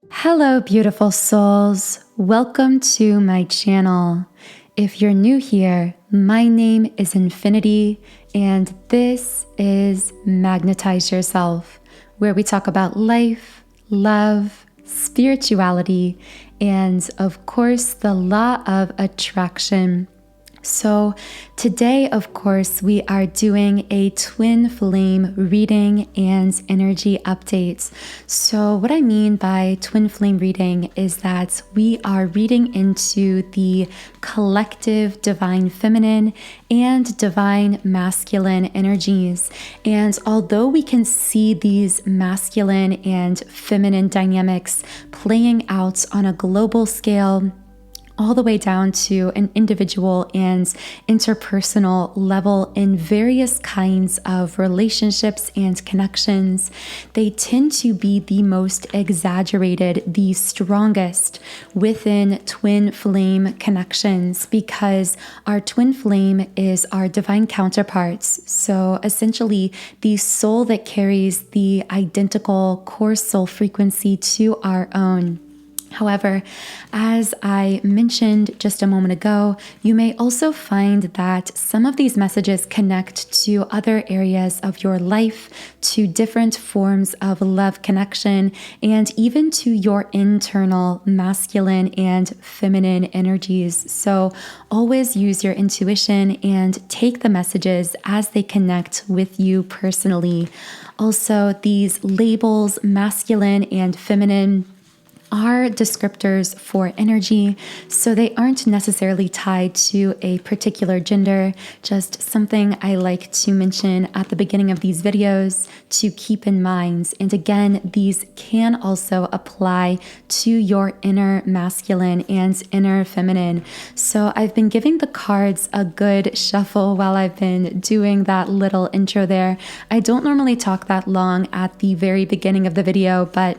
Hello, beautiful souls. Welcome to my channel. If you're new here, my name is Infinity, and this is Magnetize Yourself, where we talk about life, love, spirituality, and of course, the law of attraction. So today, of course, we are doing a twin flame reading and energy updates. So what I mean by twin flame reading is that we are reading into the collective divine feminine and divine masculine energies. And although we can see these masculine and feminine dynamics playing out on a global scale, all the way down to an individual and interpersonal level in various kinds of relationships and connections, they tend to be the most exaggerated, the strongest within twin flame connections, because our twin flame is our divine counterparts. So essentially, the soul that carries the identical core soul frequency to our own. However, as I mentioned just a moment ago, you may also find that some of these messages connect to other areas of your life, to different forms of love connection, and even to your internal masculine and feminine energies. So always use your intuition and take the messages as they connect with you personally. Also, these labels, masculine and feminine, are descriptors for energy, so they aren't necessarily tied to a particular gender, just something I like to mention at the beginning of these videos to keep in mind. And again, these can also apply to your inner masculine and inner feminine. So I've been giving the cards a good shuffle while I've been doing that little intro there. I don't normally talk that long at the very beginning of the video, but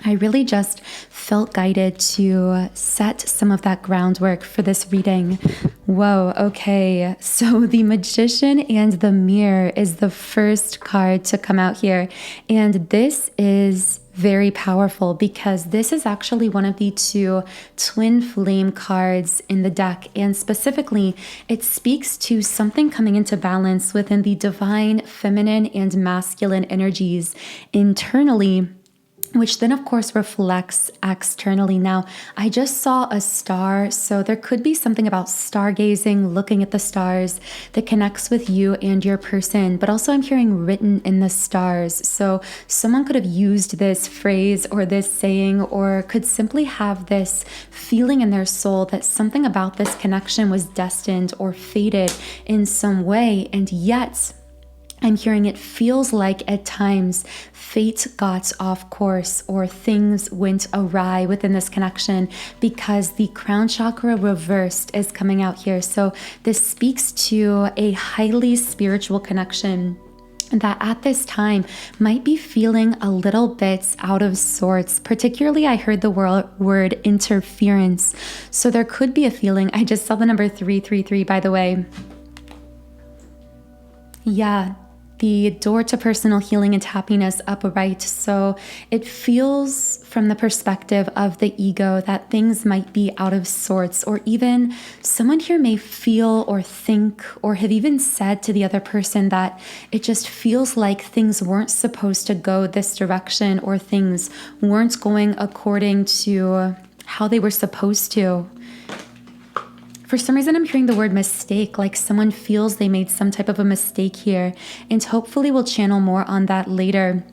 I really just felt guided to set some of that groundwork for this reading. Whoa, okay. So the Magician and the Mirror is the first card to come out here. And this is very powerful because this is actually one of the two twin flame cards in the deck. And specifically, it speaks to something coming into balance within the divine feminine and masculine energies internally, which then of course reflects externally. Now, I just saw a star, so there could be something about stargazing, looking at the stars that connects with you and your person, but also I'm hearing written in the stars. So someone could have used this phrase or this saying, or could simply have this feeling in their soul that something about this connection was destined or fated in some way, and yet I'm hearing it feels like at times fate got off course or things went awry within this connection because the crown chakra reversed is coming out here. So this speaks to a highly spiritual connection that at this time might be feeling a little bit out of sorts. Particularly, I heard the word interference. So there could be a feeling. I just saw the number 333, by the way. Yeah. The door to personal healing and happiness upright. So it feels from the perspective of the ego that things might be out of sorts, or even someone here may feel or think or have even said to the other person that it just feels like things weren't supposed to go this direction, or things weren't going according to how they were supposed to. For some reason, I'm hearing the word mistake, like someone feels they made some type of a mistake here, and hopefully we'll channel more on that later.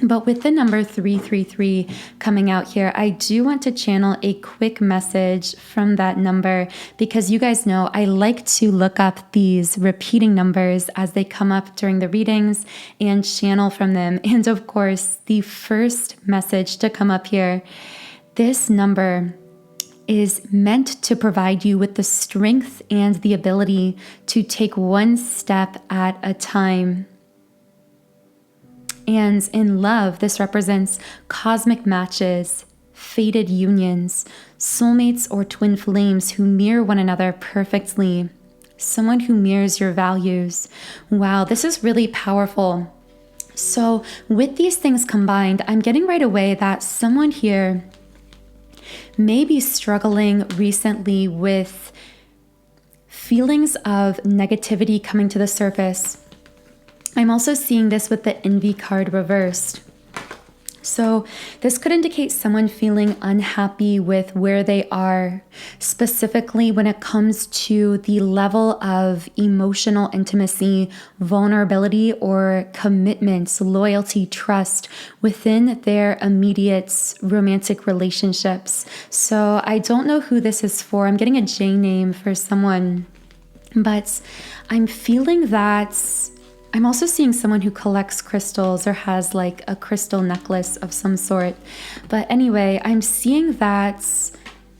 But with the number 333 coming out here, I do want to channel a quick message from that number, because you guys know I like to look up these repeating numbers as they come up during the readings and channel from them. And of course, the first message to come up here, this number is meant to provide you with the strength and the ability to take one step at a time. And in love, this represents cosmic matches, fated unions, soulmates or twin flames who mirror one another perfectly. Someone who mirrors your values. Wow, this is really powerful. So with these things combined, I'm getting right away that someone here may be struggling recently with feelings of negativity coming to the surface. I'm also seeing this with the envy card reversed. So this could indicate someone feeling unhappy with where they are, specifically when it comes to the level of emotional intimacy, vulnerability, or commitment, loyalty, trust within their immediate romantic relationships. So I don't know who this is for. I'm getting a J name for someone, but I'm feeling that I'm also seeing someone who collects crystals or has like a crystal necklace of some sort. But anyway, I'm seeing that,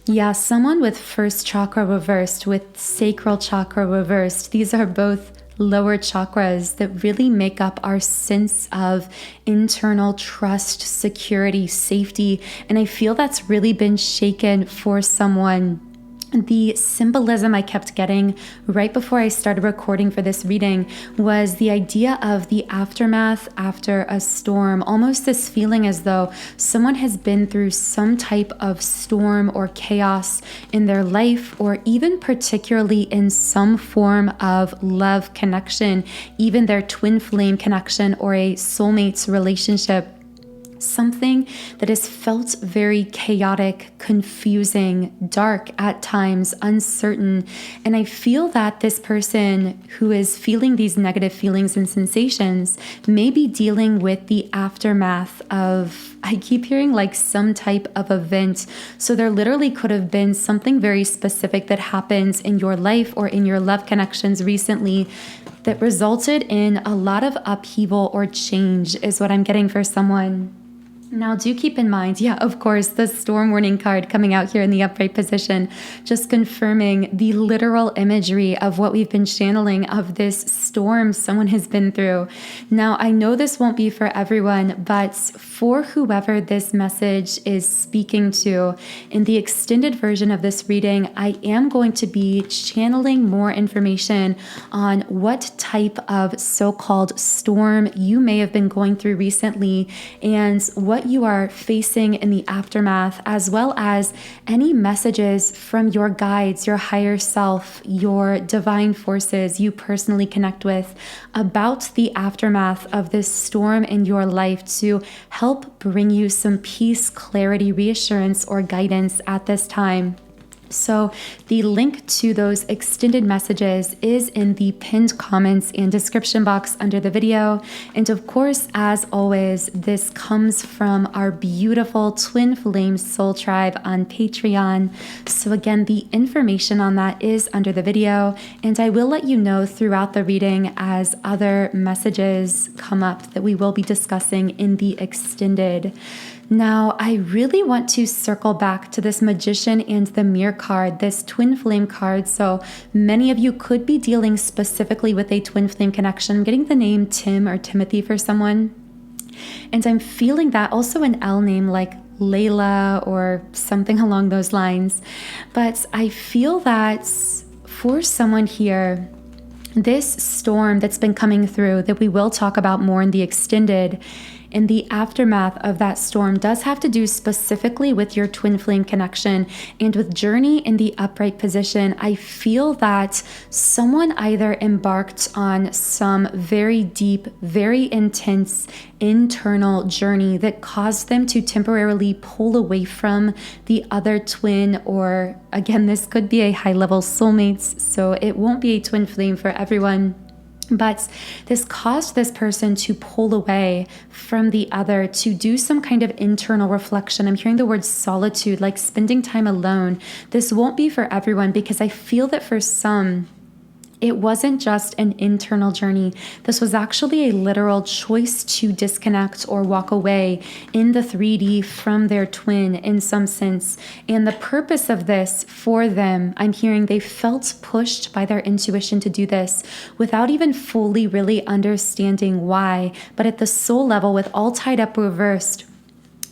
yeah, someone with first chakra reversed, with sacral chakra reversed. These are both lower chakras that really make up our sense of internal trust, security, safety. And I feel that's really been shaken for someone. The symbolism I kept getting right before I started recording for this reading was the idea of the aftermath after a storm, almost this feeling as though someone has been through some type of storm or chaos in their life, or even particularly in some form of love connection, even their twin flame connection or a soulmates relationship. Something that has felt very chaotic, confusing, dark at times, uncertain. And I feel that this person who is feeling these negative feelings and sensations may be dealing with the aftermath of, I keep hearing like some type of event. So there literally could have been something very specific that happens in your life or in your love connections recently that resulted in a lot of upheaval or change, is what I'm getting for someone. Now, do keep in mind, yeah, of course, the storm warning card coming out here in the upright position, just confirming the literal imagery of what we've been channeling of this storm someone has been through. Now, I know this won't be for everyone, but for whoever this message is speaking to, in the extended version of this reading, I am going to be channeling more information on what type of so-called storm you may have been going through recently and what you are facing in the aftermath, as well as any messages from your guides, your higher self, your divine forces you personally connect with about the aftermath of this storm in your life to help bring you some peace, clarity, reassurance, or guidance at this time. So the link to those extended messages is in the pinned comments and description box under the video. And of course, as always, this comes from our beautiful Twin Flame Soul Tribe on Patreon. So again, the information on that is under the video, and I will let you know throughout the reading as other messages come up that we will be discussing in the extended. Now, I really want to circle back to this Magician and the Mirror card, this twin flame card. So many of you could be dealing specifically with a twin flame connection. I'm getting the name Tim or Timothy for someone. And I'm feeling that also an L name like Layla or something along those lines. But I feel that for someone here, this storm that's been coming through that we will talk about more in the extended, in the aftermath of that storm does have to do specifically with your twin flame connection and with journey in the upright position. I feel that someone either embarked on some very deep, very intense internal journey that caused them to temporarily pull away from the other twin, or again, this could be a high-level soulmates, so it won't be a twin flame for everyone. But this caused this person to pull away from the other, to do some kind of internal reflection. I'm hearing the word solitude, like spending time alone. This won't be for everyone because I feel that for some, it wasn't just an internal journey. This was actually a literal choice to disconnect or walk away in the 3D from their twin in some sense. And the purpose of this for them, I'm hearing they felt pushed by their intuition to do this without even fully really understanding why. But at the soul level, with all tied up reversed,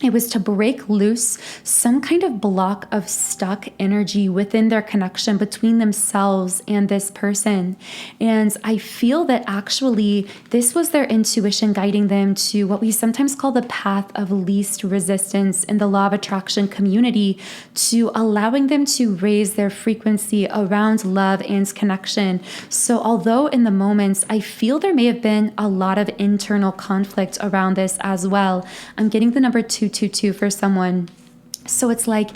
It was to break loose some kind of block of stuck energy within their connection between themselves and this person. And I feel that actually this was their intuition guiding them to what we sometimes call the path of least resistance in the law of attraction community, to allowing them to raise their frequency around love and connection. So although in the moments, I feel there may have been a lot of internal conflict around this as well. I'm getting the number 222 for someone. So it's like,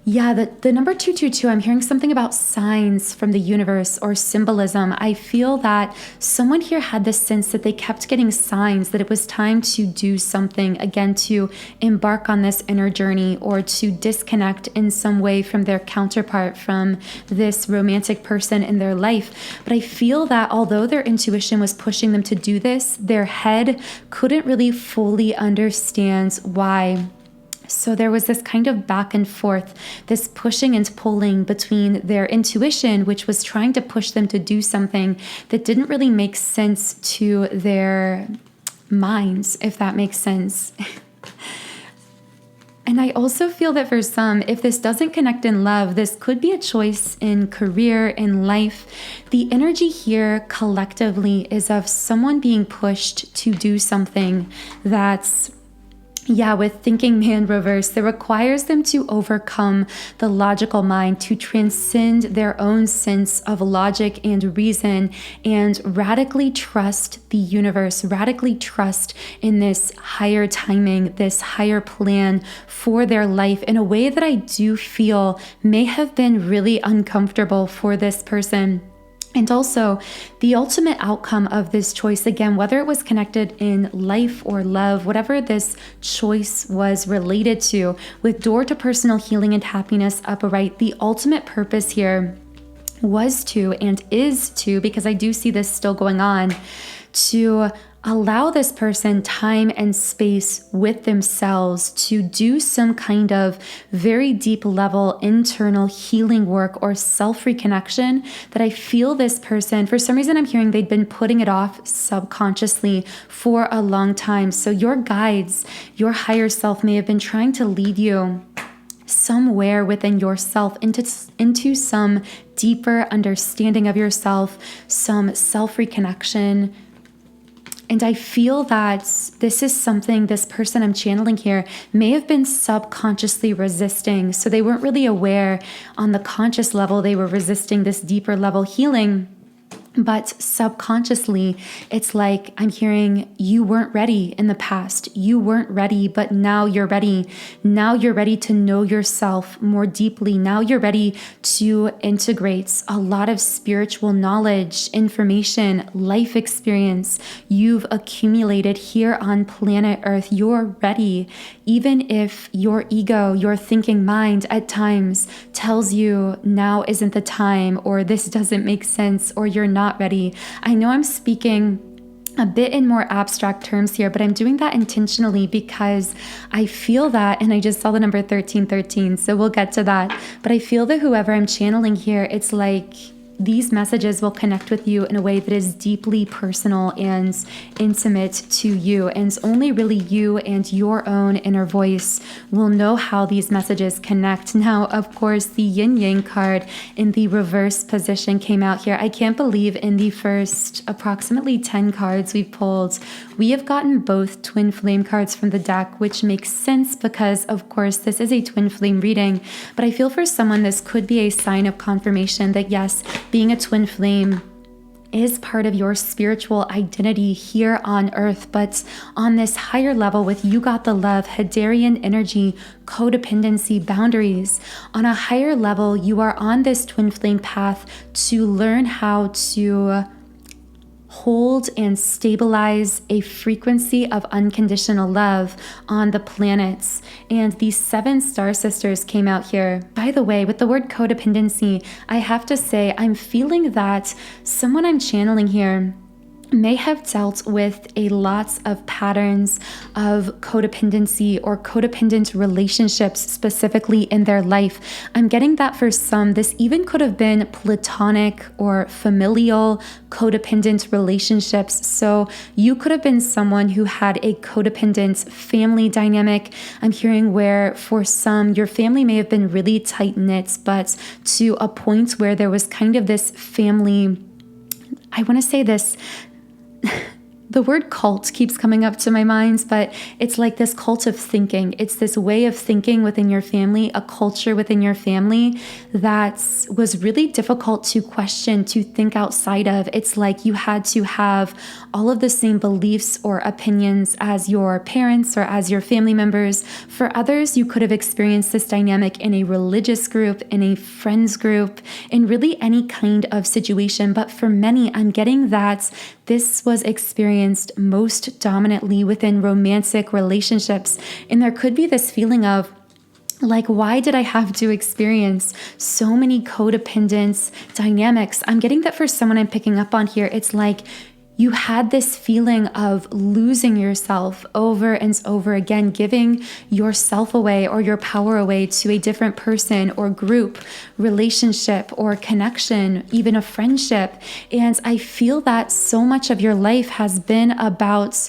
yeah, the number 222, I'm hearing something about signs from the universe or symbolism. I feel that someone here had this sense that they kept getting signs that it was time to do something, again, to embark on this inner journey or to disconnect in some way from their counterpart, from this romantic person in their life. But I feel that although their intuition was pushing them to do this, their head couldn't really fully understand why. So there was this kind of back and forth, this pushing and pulling between their intuition, which was trying to push them to do something that didn't really make sense to their minds, if that makes sense. And I also feel that for some, if this doesn't connect in love, this could be a choice in career, in life. The energy here collectively is of someone being pushed to do something that's with thinking man reverse, that requires them to overcome the logical mind, to transcend their own sense of logic and reason, and radically trust the universe, radically trust in this higher timing, this higher plan for their life in a way that I do feel may have been really uncomfortable for this person. And also, the ultimate outcome of this choice, again, whether it was connected in life or love, whatever this choice was related to, with door to personal healing and happiness upright, the ultimate purpose here was to, and is to, because I do see this still going on, to allow this person time and space with themselves to do some kind of very deep level internal healing work or self-reconnection that I feel this person, for some reason I'm hearing they'd been putting it off subconsciously for a long time. So your guides, your higher self may have been trying to lead you somewhere within yourself into some deeper understanding of yourself, some self-reconnection. And I feel that this is something this person I'm channeling here may have been subconsciously resisting. So they weren't really aware on the conscious level they were resisting this deeper level healing. But subconsciously, it's like I'm hearing you weren't ready in the past. You weren't ready, but now you're ready. Now you're ready to know yourself more deeply. Now you're ready to integrate a lot of spiritual knowledge, information, life experience you've accumulated here on planet Earth. You're ready. Even if your ego, your thinking mind at times tells you now isn't the time, or this doesn't make sense, or you're not ready. I know I'm speaking a bit in more abstract terms here, but I'm doing that intentionally because I feel that, and I just saw the number 1313, so we'll get to that. But I feel that whoever I'm channeling here, it's like these messages will connect with you in a way that is deeply personal and intimate to you. And only really you and your own inner voice will know how these messages connect. Now, of course, the yin yang card in the reverse position came out here. I can't believe in the first approximately 10 cards we've pulled, we have gotten both twin flame cards from the deck, which makes sense because, of course, this is a twin flame reading. But I feel for someone this could be a sign of confirmation that yes, being a twin flame is part of your spiritual identity here on earth, but on this higher level with you got the love, Hadarian energy, codependency, boundaries. On a higher level, you are on this twin flame path to learn how to hold and stabilize a frequency of unconditional love on the planets. And these 7 star sisters came out here. By the way, with the word codependency, I have to say I'm feeling that someone I'm channeling here may have dealt with a lot of patterns of codependency or codependent relationships specifically in their life. I'm getting that for some, this even could have been platonic or familial codependent relationships. So you could have been someone who had a codependent family dynamic. I'm hearing where for some, your family may have been really tight-knit, but to a point where there was kind of this family, I want to say this, the word cult keeps coming up to my mind, but it's like this cult of thinking. It's this way of thinking within your family, a culture within your family that was really difficult to question, to think outside of. It's like you had to have all of the same beliefs or opinions as your parents or as your family members. For others, you could have experienced this dynamic in a religious group, in a friends group, in really any kind of situation. But for many, I'm getting that this was experienced most dominantly within romantic relationships. And there could be this feeling of, like, why did I have to experience so many codependent dynamics? I'm getting that for someone I'm picking up on here. It's like you had this feeling of losing yourself over and over again, giving yourself away or your power away to a different person or group, relationship or connection, even a friendship. And I feel that so much of your life has been about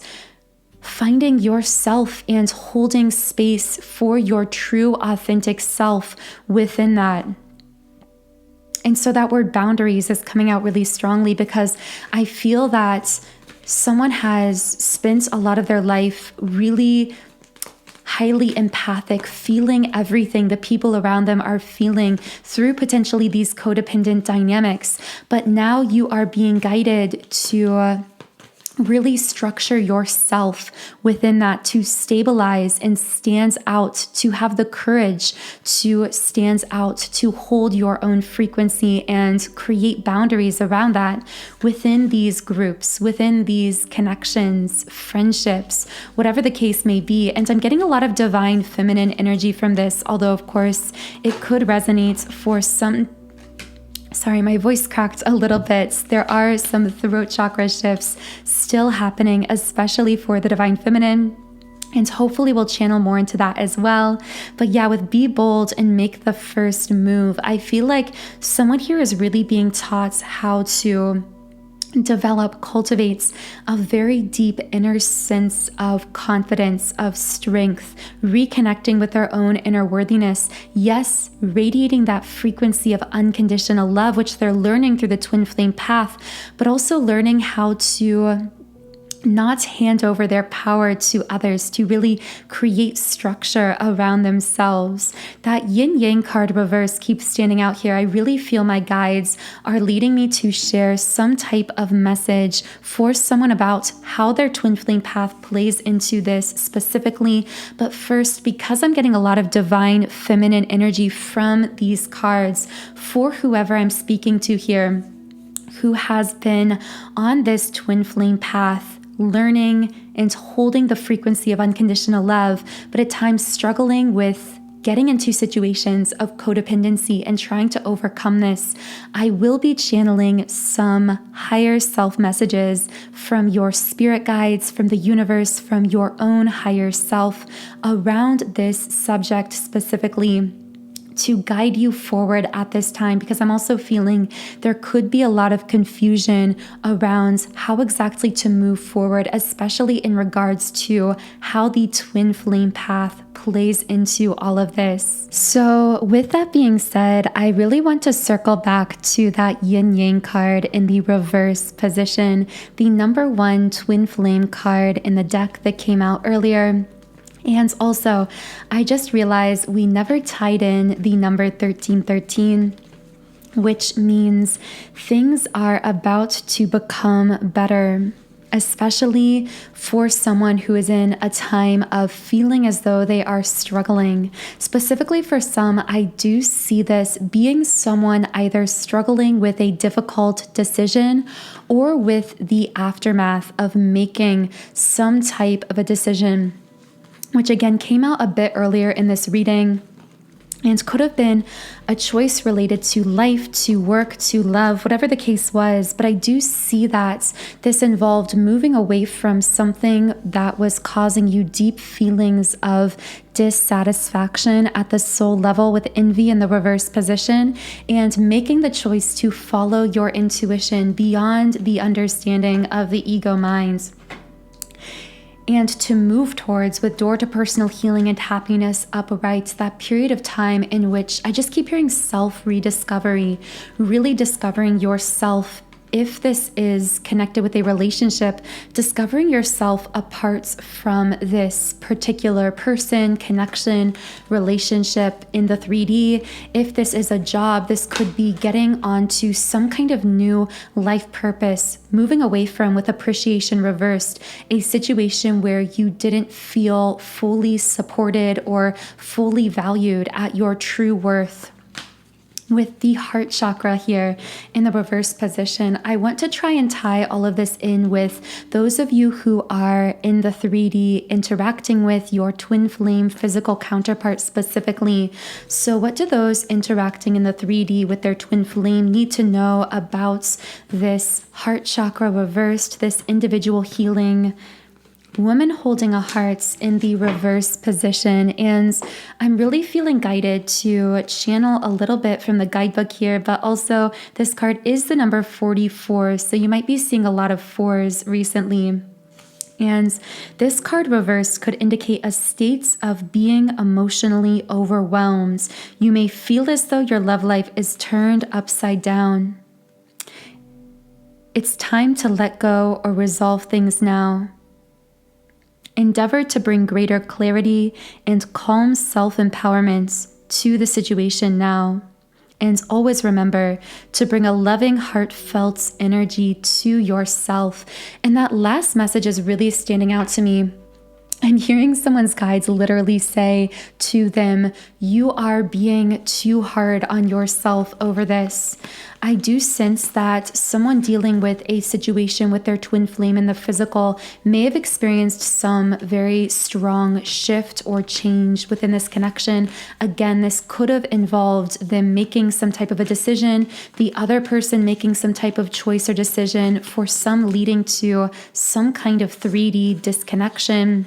finding yourself and holding space for your true, authentic self within that. And so that word boundaries is coming out really strongly because I feel that someone has spent a lot of their life really highly empathic, feeling everything the people around them are feeling through potentially these codependent dynamics. But now you are being guided to really structure yourself within that, to stabilize and stand out, to have the courage to stand out, to hold your own frequency and create boundaries around that within these groups, within these connections, friendships, whatever the case may be. And I'm getting a lot of divine feminine energy from this, although of course it could resonate for some. Sorry, my voice cracked a little bit. There are some throat chakra shifts still happening, especially for the divine feminine. And hopefully we'll channel more into that as well. But yeah, with be bold and make the first move, I feel like someone here is really being taught how to cultivates a very deep inner sense of confidence, of strength, reconnecting with their own inner worthiness. Yes, radiating that frequency of unconditional love, which they're learning through the twin flame path, but also learning how to not hand over their power to others, to really create structure around themselves. That yin yang card reverse keeps standing out here. I really feel my guides are leading me to share some type of message for someone about how their twin flame path plays into this specifically. But first, because I'm getting a lot of divine feminine energy from these cards, for whoever I'm speaking to here, who has been on this twin flame path, learning and holding the frequency of unconditional love, but at times struggling with getting into situations of codependency and trying to overcome this, I will be channeling some higher self messages from your spirit guides, from the universe, from your own higher self around this subject specifically, to guide you forward at this time, because I'm also feeling there could be a lot of confusion around how exactly to move forward, especially in regards to how the twin flame path plays into all of this. So with that being said, I really want to circle back to that yin yang card in the reverse position, the number 1 twin flame card in the deck that came out earlier. And also, I just realized we never tied in the number 1313, which means things are about to become better, especially for someone who is in a time of feeling as though they are struggling. Specifically for some, I do see this being someone either struggling with a difficult decision or with the aftermath of making some type of a decision, which again came out a bit earlier in this reading. and could have been a choice related to life, to work, to love, whatever the case was. But I do see that this involved moving away from something that was causing you deep feelings of dissatisfaction at the soul level with envy in the reverse position, and making the choice to follow your intuition beyond the understanding of the ego mind, and to move towards, with door to personal healing and happiness upright, that period of time in which I just keep hearing self-rediscovery, really discovering yourself. If this is connected with a relationship, discovering yourself apart from this particular person, connection, relationship in the 3D. If this is a job, this could be getting onto some kind of new life purpose, moving away from, with appreciation reversed, a situation where you didn't feel fully supported or fully valued at your true worth. With the heart chakra here in the reverse position, I want to try and tie all of this in with those of you who are in the 3D interacting with your twin flame physical counterpart specifically. So what do those interacting in the 3D with their twin flame need to know about this heart chakra reversed, this individual healing woman holding a heart in the reverse position? And I'm really feeling guided to channel a little bit from the guidebook here, but also this card is the number 44. So you might be seeing a lot of 4s recently. And this card reversed could indicate a state of being emotionally overwhelmed. You may feel as though your love life is turned upside down. It's time to let go or resolve things now. Endeavor to bring greater clarity and calm self-empowerment to the situation now. And always remember to bring a loving, heartfelt energy to yourself. And that last message is really standing out to me. I'm hearing someone's guides literally say to them, you are being too hard on yourself over this. I do sense that someone dealing with a situation with their twin flame in the physical may have experienced some very strong shift or change within this connection. Again, this could have involved them making some type of a decision, the other person making some type of choice or decision, for some leading to some kind of 3D disconnection.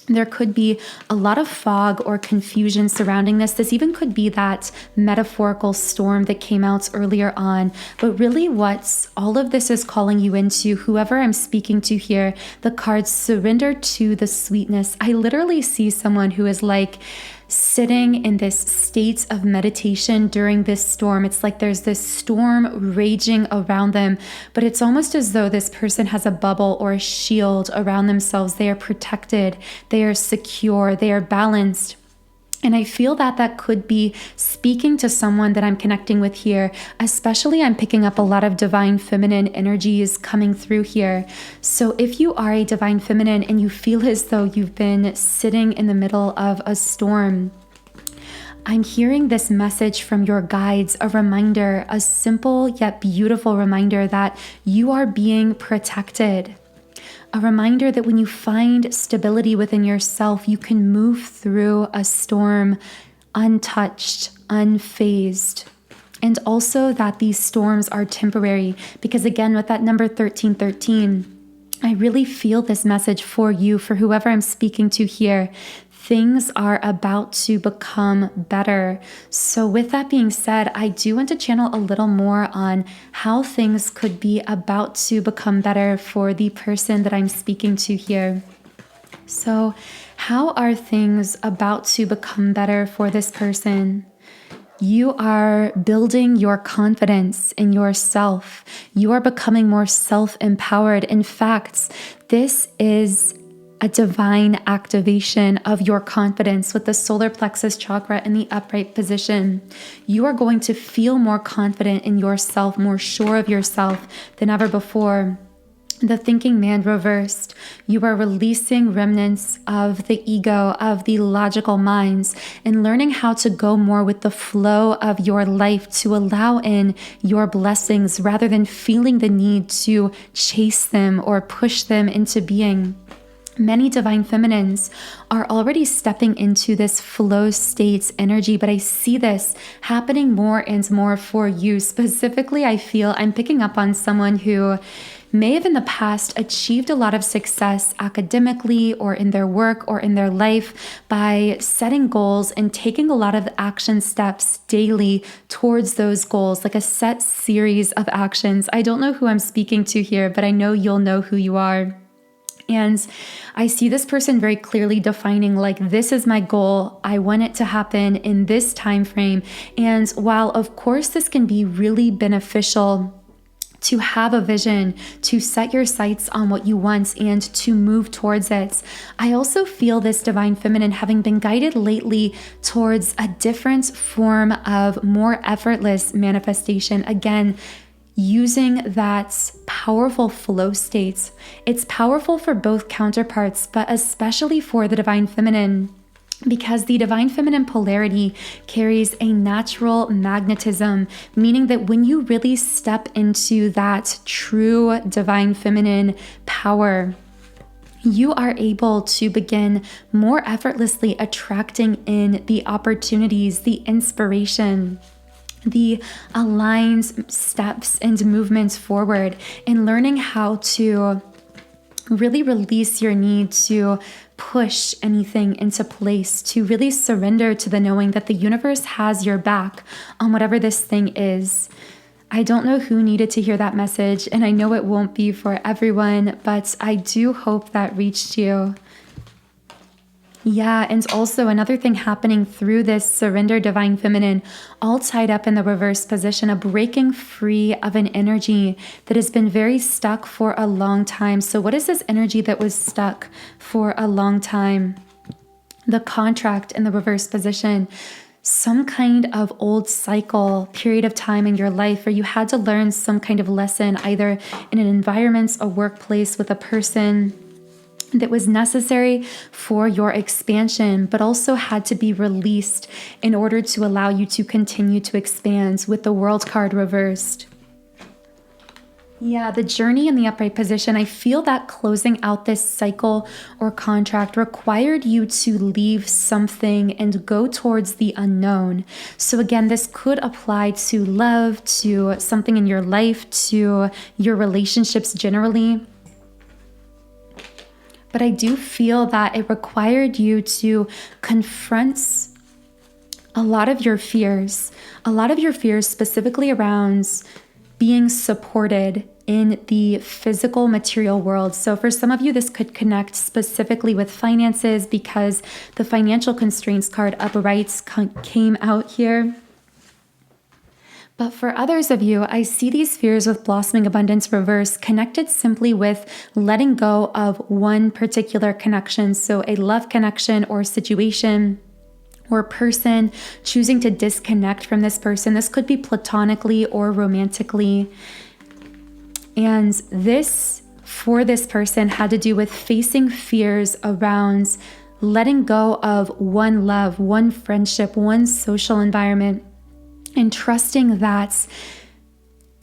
There could be a lot of fog or confusion surrounding this. This even could be that metaphorical storm that came out earlier on. But really what all of this is calling you into, whoever I'm speaking to here, the cards surrender to the sweetness. I literally see someone who is like sitting in this state of meditation during this storm. It's like there's this storm raging around them, but it's almost as though this person has a bubble or a shield around themselves. They are protected, they are secure, they are balanced. And I feel that that could be speaking to someone that I'm connecting with here. Especially, I'm picking up a lot of divine feminine energies coming through here. So if you are a divine feminine and you feel as though you've been sitting in the middle of a storm, I'm hearing this message from your guides, a reminder, a simple yet beautiful reminder that you are being protected. A reminder that when you find stability within yourself, you can move through a storm untouched, unfazed. And also that these storms are temporary, because again, with that number 1313, I really feel this message for you, for whoever I'm speaking to here. Things are about to become better. So with that being said, I do want to channel a little more on how things could be about to become better for the person that I'm speaking to here. So how are things about to become better for this person? You are building your confidence in yourself. You are becoming more self-empowered. In fact, this is a divine activation of your confidence with the solar plexus chakra in the upright position. You are going to feel more confident in yourself, more sure of yourself than ever before. The thinking man reversed. You are releasing remnants of the ego, of the logical minds, and learning how to go more with the flow of your life to allow in your blessings rather than feeling the need to chase them or push them into being. Many divine feminines are already stepping into this flow states energy, but I see this happening more and more for you. Specifically, I feel I'm picking up on someone who may have in the past achieved a lot of success academically or in their work or in their life by setting goals and taking a lot of action steps daily towards those goals, like a set series of actions. I don't know who I'm speaking to here, but I know you'll know who you are. And I see this person very clearly defining, like, this is my goal. I want it to happen in this time frame. And while of course this can be really beneficial to have a vision, to set your sights on what you want and to move towards it, I also feel this divine feminine having been guided lately towards a different form of more effortless manifestation. Again, using that powerful flow state. It's powerful for both counterparts, but especially for the divine feminine, because the divine feminine polarity carries a natural magnetism, meaning that when you really step into that true divine feminine power, you are able to begin more effortlessly attracting in the opportunities, the inspiration, the aligned steps and movements forward, and learning how to really release your need to push anything into place, to really surrender to the knowing that the universe has your back on whatever this thing is. I don't know who needed to hear that message, and I know it won't be for everyone, but I do hope that reached you. Yeah, and also another thing happening through this surrender divine feminine, all tied up in the reverse position, a breaking free of an energy that has been very stuck for a long time. So what is this energy that was stuck for a long time? The contract in the reverse position. Some kind of old cycle, period of time in your life where you had to learn some kind of lesson, either in an environment, a workplace, with a person that was necessary for your expansion, but also had to be released in order to allow you to continue to expand, with the World card reversed. Yeah, the journey in the upright position, I feel that closing out this cycle or contract required you to leave something and go towards the unknown. So again, this could apply to love, to something in your life, to your relationships generally. But I do feel that it required you to confront a lot of your fears specifically around being supported in the physical material world. So for some of you, this could connect specifically with finances, because the financial constraints card upright came out here. But for others of you, I see these fears with blossoming abundance reverse connected simply with letting go of one particular connection. So a love connection or situation or person, choosing to disconnect from this person. This could be platonically or romantically. And this, for this person, had to do with facing fears around letting go of one love, one friendship, one social environment, and trusting that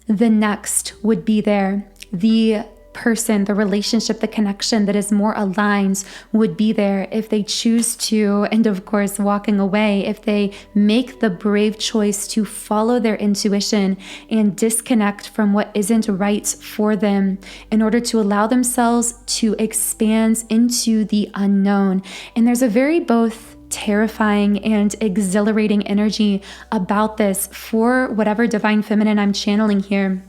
the next would be there. The person, the relationship, the connection that is more aligned would be there if they choose to, and of course, walking away, if they make the brave choice to follow their intuition and disconnect from what isn't right for them in order to allow themselves to expand into the unknown. And there's a very both terrifying and exhilarating energy about this for whatever divine feminine I'm channeling here.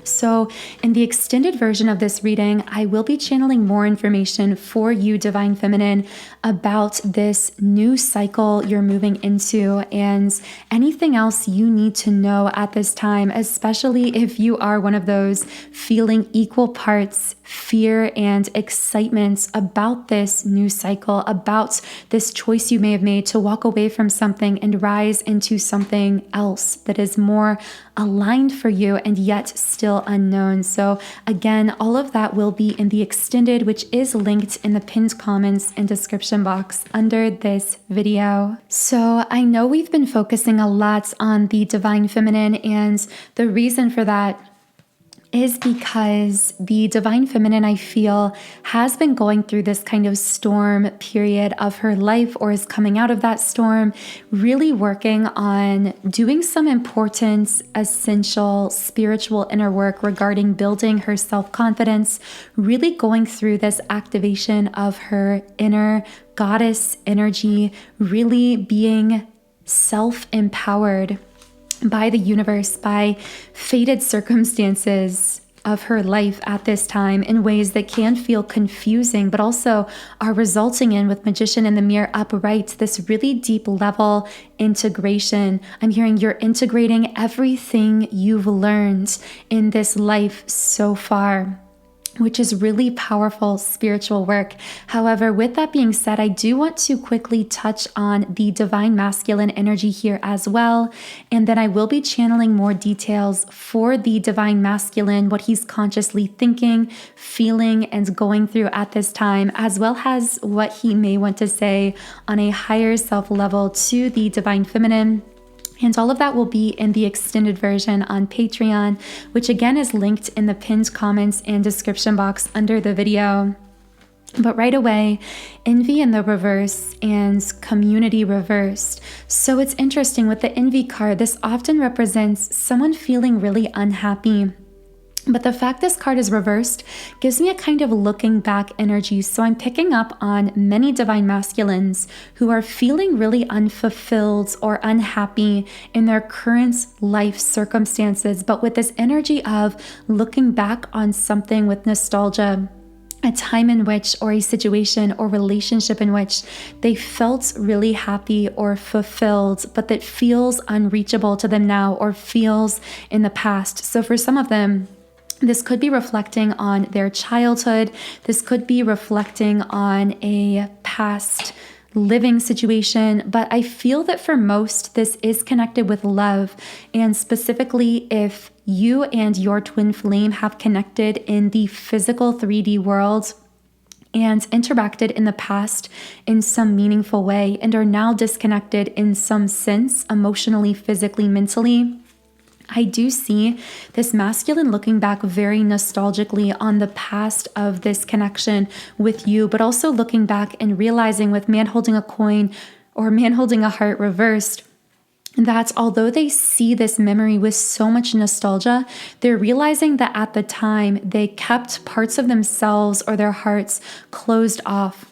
So in the extended version of this reading, I will be channeling more information for you, divine feminine, about this new cycle you're moving into and anything else you need to know at this time, especially if you are one of those feeling equal parts fear and excitement about this new cycle, about this choice you may have made to walk away from something and rise into something else that is more aligned for you and yet still unknown. So again, all of that will be in the extended, which is linked in the pinned comments and description box under this video. So I know we've been focusing a lot on the divine feminine, and the reason for that is because the divine feminine, I feel, has been going through this kind of storm period of her life, or is coming out of that storm, really working on doing some important, essential, spiritual inner work regarding building her self-confidence, really going through this activation of her inner goddess energy, really being self-empowered by the universe, by fated circumstances of her life at this time in ways that can feel confusing, but also are resulting in, with Magician in the Mirror upright, this really deep level integration. I'm hearing you're integrating everything you've learned in this life so far, which is really powerful spiritual work. However, with that being said, I do want to quickly touch on the divine masculine energy here as well. And then I will be channeling more details for the divine masculine, what he's consciously thinking, feeling, and going through at this time, as well as what he may want to say on a higher self level to the divine feminine. And all of that will be in the extended version on Patreon, which again is linked in the pinned comments and description box under the video. But right away, envy in the reverse and community reversed. So it's interesting with the envy card, this often represents someone feeling really unhappy. But the fact this card is reversed gives me a kind of looking back energy. So I'm picking up on many divine masculines who are feeling really unfulfilled or unhappy in their current life circumstances, but with this energy of looking back on something with nostalgia, a time in which, or a situation or relationship in which they felt really happy or fulfilled, but that feels unreachable to them now or feels in the past. So for some of them, this could be reflecting on their childhood. This could be reflecting on a past living situation. But I feel that for most, this is connected with love. And specifically, if you and your twin flame have connected in the physical 3D world and interacted in the past in some meaningful way and are now disconnected in some sense, emotionally, physically, mentally, I do see this masculine looking back very nostalgically on the past of this connection with you, but also looking back and realizing with man holding a coin or man holding a heart reversed, that although they see this memory with so much nostalgia, they're realizing that at the time they kept parts of themselves or their hearts closed off.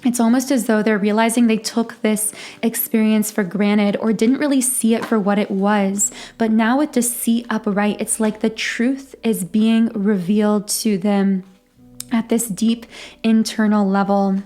It's almost as though they're realizing they took this experience for granted or didn't really see it for what it was. But now with Deceit upright, it's like the truth is being revealed to them at this deep internal level.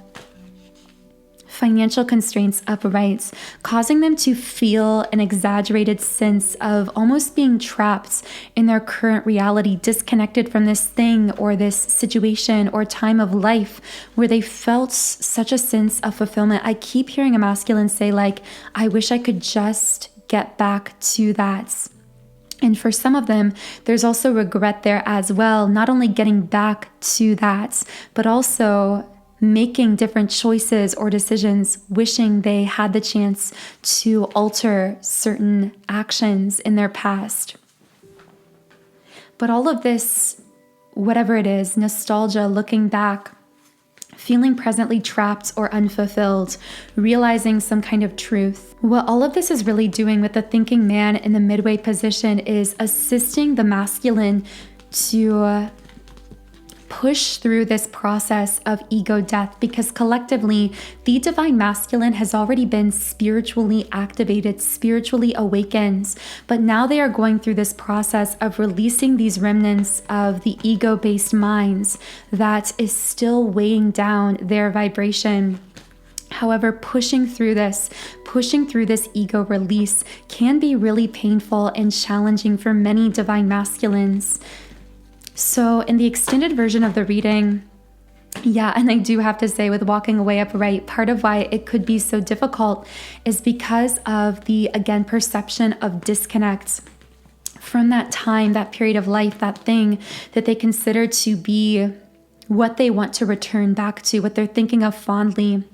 Financial constraints upright, causing them to feel an exaggerated sense of almost being trapped in their current reality, disconnected from this thing or this situation or time of life where they felt such a sense of fulfillment. I keep hearing a masculine say, like, I wish I could just get back to that. And for some of them, there's also regret there as well, not only getting back to that, but also making different choices or decisions, wishing they had the chance to alter certain actions in their past. But all of this, whatever it is, nostalgia, looking back, feeling presently trapped or unfulfilled, realizing some kind of truth. What all of this is really doing with the thinking man in the midway position is assisting the masculine to push through this process of ego death, because collectively the divine masculine has already been spiritually activated, spiritually awakened, but now they are going through this process of releasing these remnants of the ego-based minds that is still weighing down their vibration. However, pushing through this ego release can be really painful and challenging for many divine masculines. So in the extended version of the reading, and I do have to say, with walking away upright, part of why it could be so difficult is because of the, again, perception of disconnect from that time, that period of life, that thing that they consider to be what they want to return back to, what they're thinking of fondly.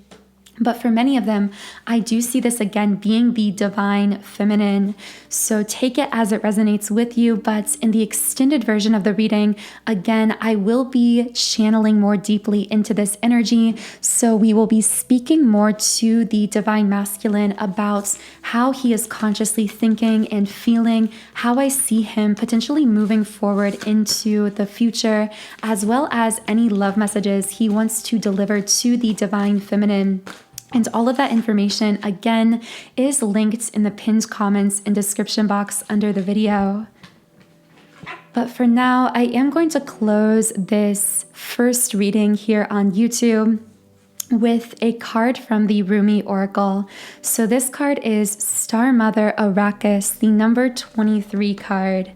But for many of them, I do see this again being the divine feminine. So take it as it resonates with you. But in the extended version of the reading, again, I will be channeling more deeply into this energy. So we will be speaking more to the divine masculine about how he is consciously thinking and feeling, how I see him potentially moving forward into the future, as well as any love messages he wants to deliver to the divine feminine. And all of that information, again, is linked in the pinned comments and description box under the video. But for now, I am going to close this first reading here on YouTube with a card from the Rumi Oracle. So this card is Star Mother Arrakis, the number 23 card.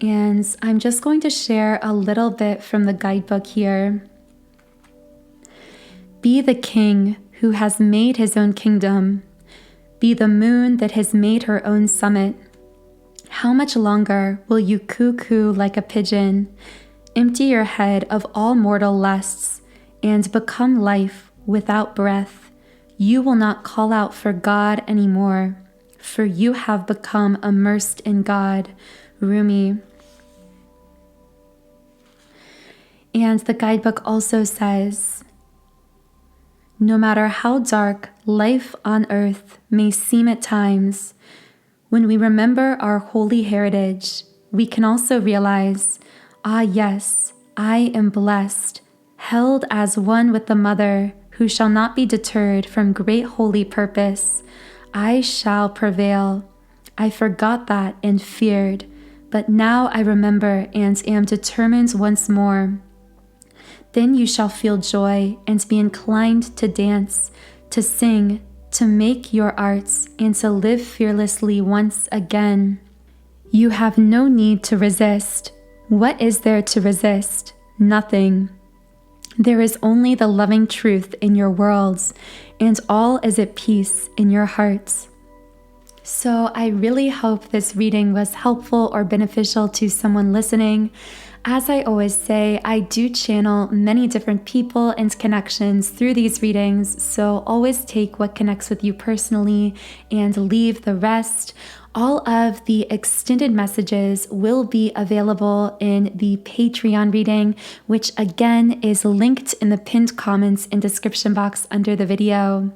And I'm just going to share a little bit from the guidebook here. Be the king who has made his own kingdom. Be the moon that has made her own summit. How much longer will you cuckoo like a pigeon, empty your head of all mortal lusts, and become life without breath? You will not call out for God anymore, for you have become immersed in God. Rumi. And the guidebook also says, no matter how dark life on earth may seem at times, when we remember our holy heritage, we can also realize, ah yes, I am blessed, held as one with the Mother, who shall not be deterred from great holy purpose. I shall prevail. I forgot that and feared, but now I remember and am determined once more. Then you shall feel joy and be inclined to dance, to sing, to make your arts, and to live fearlessly once again. You have no need to resist. What is there to resist? Nothing. There is only the loving truth in your worlds, and all is at peace in your hearts. So I really hope this reading was helpful or beneficial to someone listening. As I always say, I do channel many different people and connections through these readings, so always take what connects with you personally and leave the rest. All of the extended messages will be available in the Patreon reading, which again is linked in the pinned comments and description box under the video.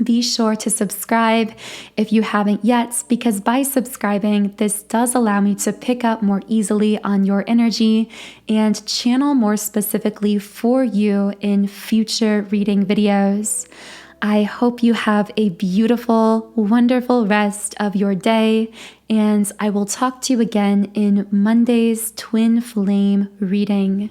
Be sure to subscribe if you haven't yet, because by subscribing, this does allow me to pick up more easily on your energy and channel more specifically for you in future reading videos. I hope you have a beautiful, wonderful rest of your day, and I will talk to you again in Monday's Twin Flame reading.